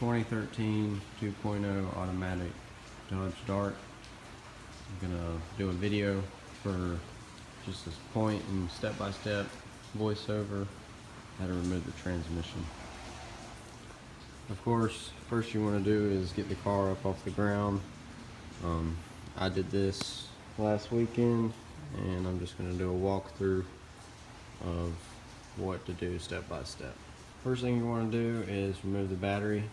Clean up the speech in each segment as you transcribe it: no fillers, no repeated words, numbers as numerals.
2013 2.0 automatic Dodge Dart. I'm gonna do a video for just this point and step-by-step voiceover how to remove the transmission. Of course, first you want to do is get the car up off the ground. I did this last weekend, and I'm just going to do a walkthrough of what to do step by step. First thing you want to do is remove the battery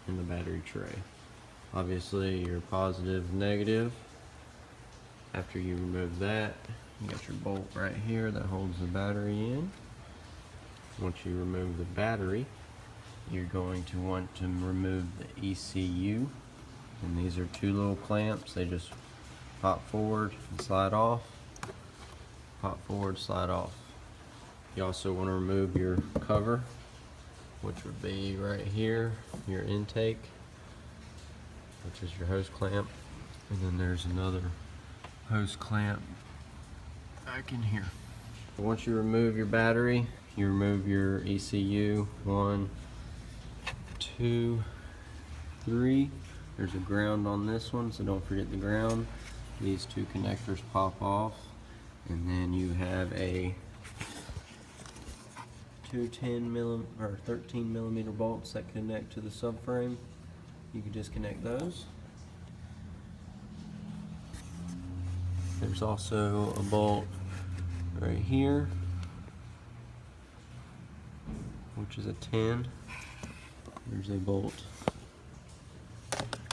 in the battery tray. Obviously your positive, negative. After you remove that, you got your bolt right here that holds the battery in. Once you remove the battery, you're going to want to remove the ECU, and these are two little clamps. They just pop forward and slide off, pop forward, slide off. You also want to remove your cover, which would be right here, your intake, which is your hose clamp, and then there's another hose clamp back in here. Once you remove your battery, you remove your ECU. 1, 2, 3. There's a ground on this one, so don't forget the ground. These two connectors pop off, and then you have a two 13 millimeter bolts that connect to the subframe. You can disconnect those. There's also a bolt right here, which is a 10. There's a bolt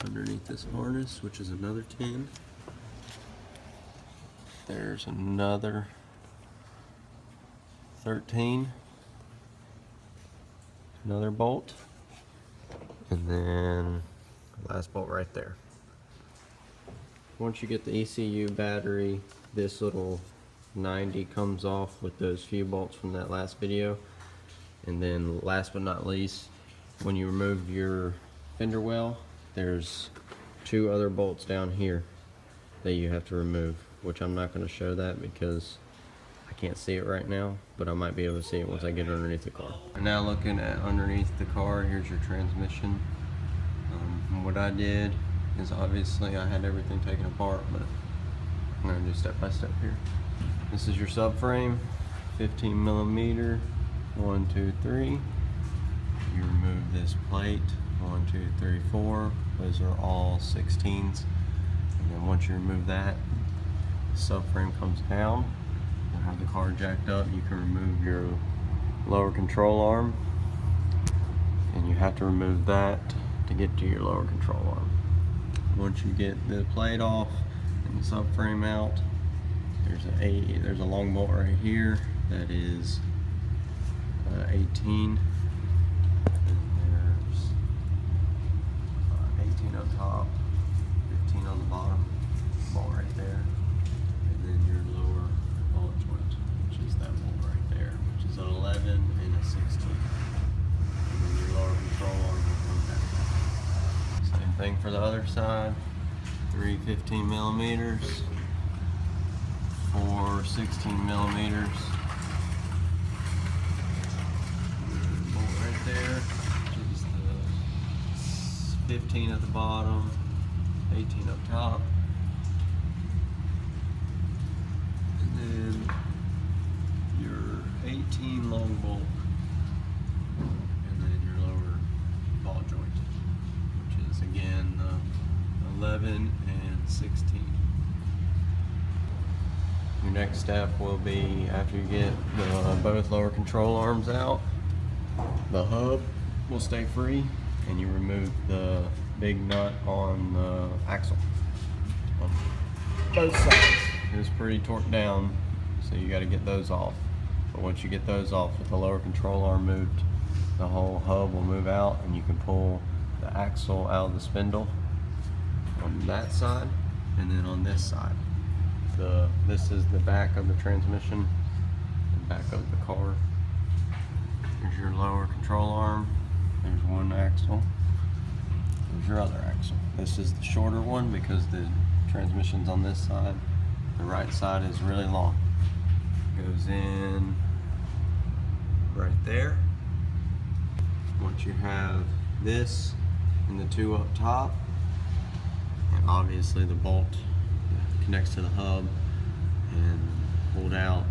underneath this harness, which is another 10. There's another 13, another bolt, and then the last bolt right there. Once you get the ECU battery, this little 90 comes off with those few bolts from that last video. And then last but not least, when you remove your fender well, there's two other bolts down here that you have to remove, which I'm not going to show that because I can't see it right now, but I might be able to see it once I get underneath the car. Now looking at underneath the car, here's your transmission. What I did is, obviously I had everything taken apart, but I'm going to do step by step here. This is your subframe, 15 millimeter, 1, 2, 3. You remove this plate, 1, 2, 3, 4. Those are all 16s. And then once you remove that, the subframe comes down. You'll have the car jacked up. You can remove your lower control arm, and you have to remove that to get to your lower control arm. Once you get the plate off and the subframe out, there's a long bolt right here that is 18. And there's 18 on top, 15 on the bottom, bolt right there, and then your lower ball joint, which is that bolt right there, which is an 11 and a 16. And then your lower control arm will come back. Same thing for the other side. 3 15 millimeters, 4 16 millimeters. Bolt right there, which is the 15 at the bottom, 18 up top. And then your 18 long bolt, and then your lower ball joint, which is again 11 and 16. Your next step will be, after you get both lower control arms out, the hub will stay free, and you remove the big nut on the axle on both sides. It was pretty torqued down, so you got to get those off. But once you get those off, with the lower control arm moved, the whole hub will move out, and you can pull the axle out of the spindle on that side, and then on this side. This is the back of the transmission, and back of the car. Here's your lower control arm. There's one axle. There's your other axle. This is the shorter one because the transmission's on this side. The right side is really long. Goes in right there. Once you have this and the two up top, and obviously the bolt that connects to the hub, and pulled out.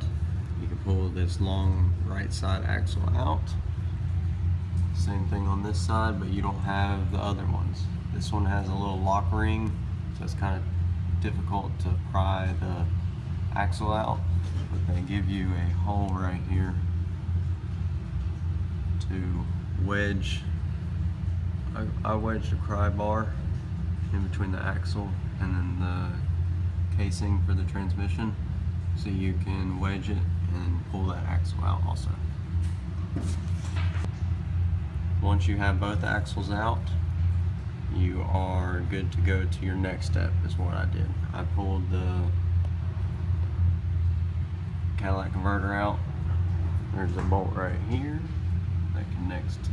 You can pull this long right side axle out. Same thing on this side, but you don't have the other ones. This one has a little lock ring, so it's kind of difficult to pry the axle out, but they give you a hole right here to wedge. I wedged a pry bar in between the axle and then the casing for the transmission, so you can wedge it and pull that axle out also. Once you have both axles out, you are good to go to your next step, is what I did. I pulled the catalytic converter out. There's a bolt right here that connects to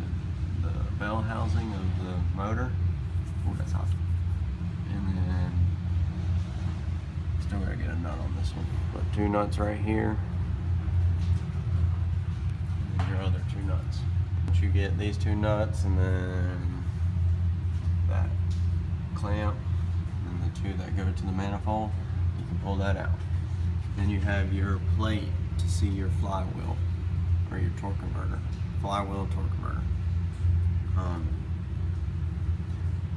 the bell housing of the motor. Oh, that's hot. And then, still gotta get a nut on this one. But two nuts right here. And then your other two nuts. Once you get these two nuts and then that clamp and the two that go to the manifold, you can pull that out. Then you have your plate to see your flywheel or your torque converter. Flywheel torque converter.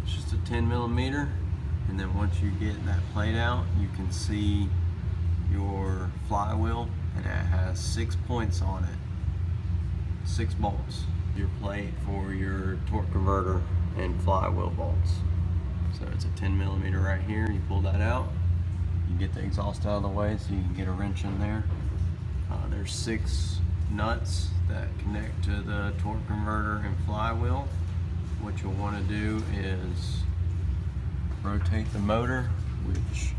It's just a 10 millimeter, and then once you get that plate out, you can see your flywheel, and it has 6 points on it, 6 bolts. Your plate for your torque converter and flywheel bolts. So it's a 10 millimeter right here. You pull that out, you get the exhaust out of the way so you can get a wrench in there. There's 6 nuts that connect to the torque converter and flywheel. What you'll want to do is rotate the motor, which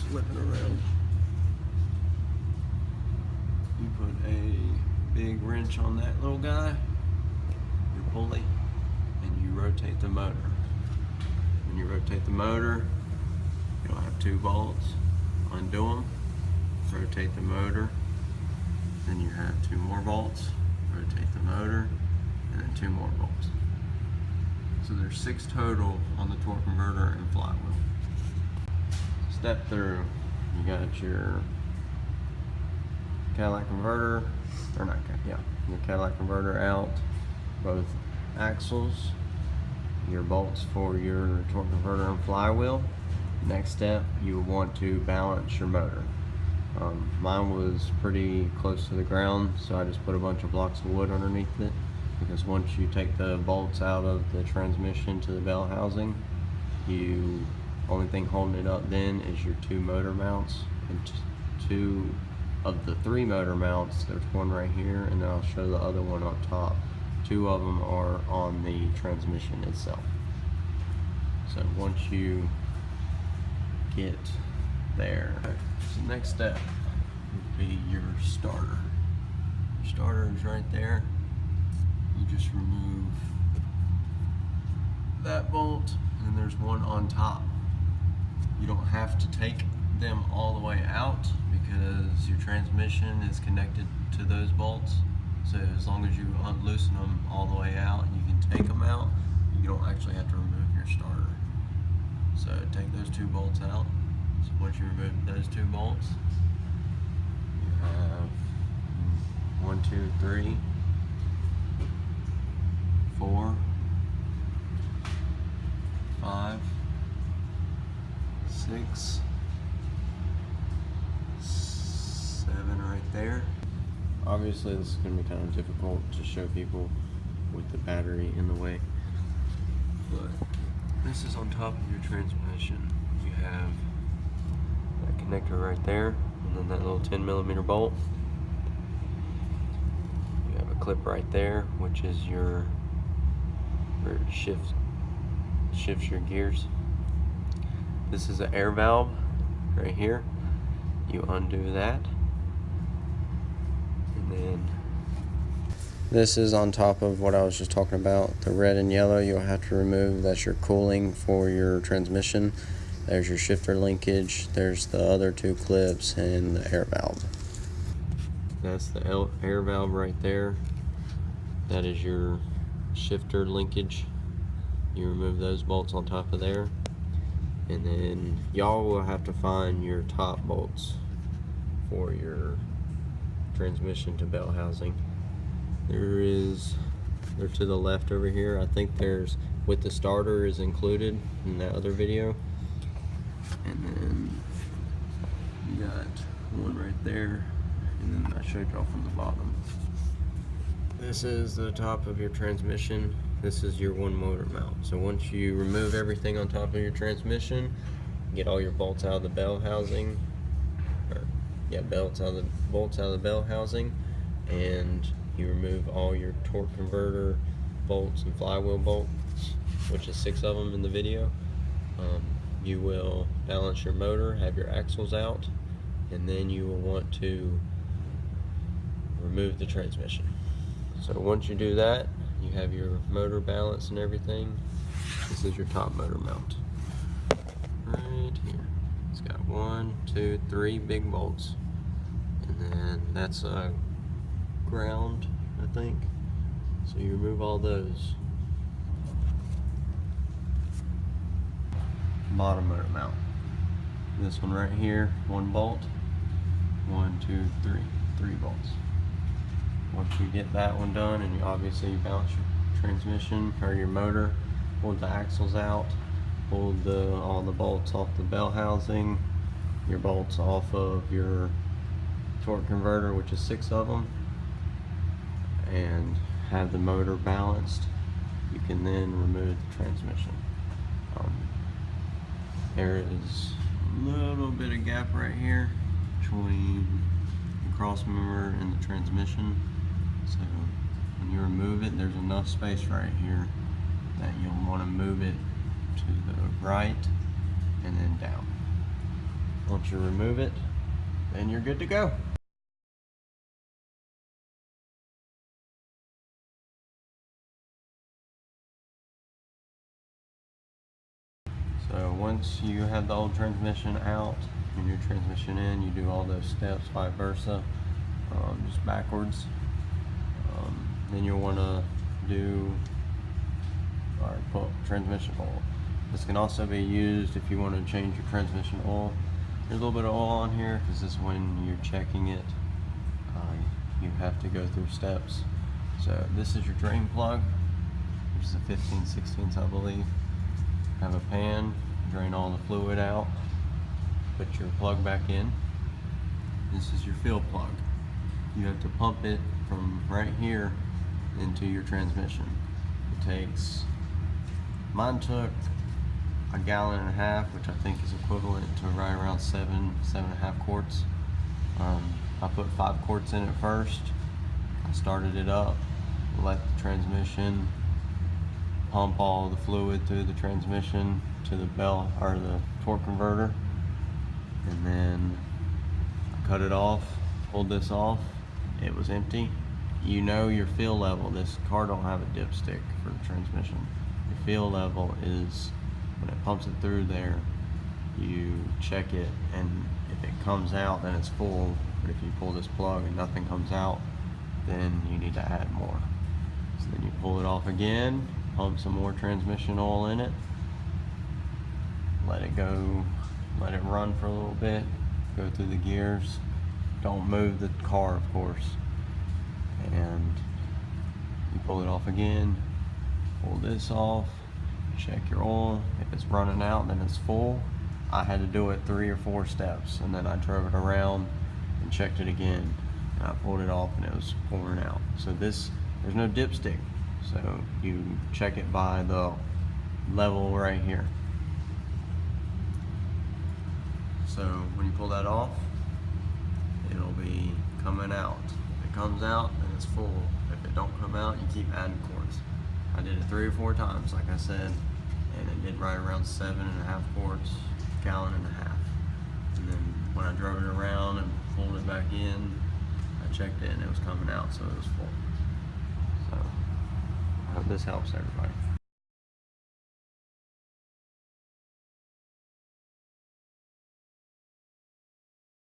flipping around. You put a big wrench on that little guy, your pulley, and you rotate the motor. When you rotate the motor, you'll have 2 bolts. Undo them, rotate the motor, then you have 2 more bolts, rotate the motor, and then 2 more bolts. So there's 6 total on the torque converter and flywheel. Step through, you got your catalytic converter, or not, yeah, your catalytic converter out, both axles, your bolts for your torque converter and flywheel. Next step, you will want to balance your motor. Mine was pretty close to the ground, so I just put a bunch of blocks of wood underneath it, because once you take the bolts out of the transmission to the bell housing, only thing holding it up then is your 2 motor mounts, and 2 of the 3 motor mounts. There's one right here, and then I'll show the other one up top. 2 of them are on the transmission itself. So once you get there, so next step would be your starter. Your starter is right there. You just remove that bolt, and then there's one on top. You don't have to take them all the way out because your transmission is connected to those bolts. So as long as you loosen them all the way out, you can take them out. You don't actually have to remove your starter. So take those 2 bolts out. So once you remove those 2 bolts, you have 1, 2, 3, 4, 5, 6, 7 right there. Obviously this is going to be kind of difficult to show people with the battery in the way, but this is on top of your transmission. You have that connector right there, and then that little 10 millimeter bolt. You have a clip right there, which is where it shifts your gears. This is an air valve right here. You undo that, and then this is on top of what I was just talking about. The red and yellow you'll have to remove. That's your cooling for your transmission. There's your shifter linkage. There's the other 2 clips and the air valve. That's the air valve right there. that is your shifter linkage. You remove those bolts on top of there, and then y'all will have to find your top bolts for your transmission to bell housing. They're to the left over here. I think there's, with the starter is included in that other video. And then you got one right there, and then I showed y'all from the bottom. This is the top of your transmission. This is your one motor mount. So once you remove everything on top of your transmission, get all your bolts out of the bell housing, bolts out of the bell housing, and you remove all your torque converter bolts and flywheel bolts, which is 6 of them in the video. You will balance your motor, have your axles out, and then you will want to remove the transmission. So once you do that, you have your motor balance and everything. This is your top motor mount right here. It's got 1, 2, 3 big bolts, and then that's a ground, I think. So you remove all those. Bottom motor mount. This one right here, 1 bolt. 1, 2, 3 bolts. Once you get that one done, and you obviously balance your transmission or your motor, pull the axles out, pull all the bolts off the bell housing, your bolts off of your torque converter, which is 6 of them, and have the motor balanced, you can then remove the transmission. There is a little bit of gap right here between the cross member and the transmission. So when you remove it, there's enough space right here that you'll want to move it to the right and then down. Once you remove it, then you're good to go. So once you have the old transmission out and your transmission in, you do all those steps, vice versa, just backwards. Then you'll want to put transmission oil. This can also be used if you want to change your transmission oil. There's a little bit of oil on here because this is when you're checking it. You have to go through steps. So this is your drain plug, which is a 15/16, I believe. Have a pan, drain all the fluid out, put your plug back in. This is your fill plug. You have to pump it from right here into your transmission. Mine took 1.5 gallons, which I think is equivalent to right around 7.5 quarts. I put 5 quarts in it first. I started it up, let the transmission pump all the fluid through the transmission to the bell or the torque converter, and then I cut it off, pulled this off. It was empty. You know your feel level. This car don't have a dipstick for the transmission. Your feel level is when it pumps it through there, you check it, and if it comes out, then it's full. But if you pull this plug and nothing comes out, then you need to add more. So then you pull it off again, pump some more transmission oil in it, let it go, let it run for a little bit, go through the gears. Don't move the car, of course. And you pull it off again, pull this off, check your oil. If it's running out, then it's full. I had to do it 3 or 4 steps, and then I drove it around and checked it again, and I pulled it off and it was pouring out. So there's no dipstick. So you check it by the level right here. So when you pull that off, it'll be coming out. If it comes out, then it's full. If it don't come out, you keep adding quarts. I did it 3 or 4 times, like I said, and it did right around 7.5 quarts, 1.5 gallons. And then when I drove it around and pulled it back in, I checked it and it was coming out, so it was full. So I hope this helps everybody.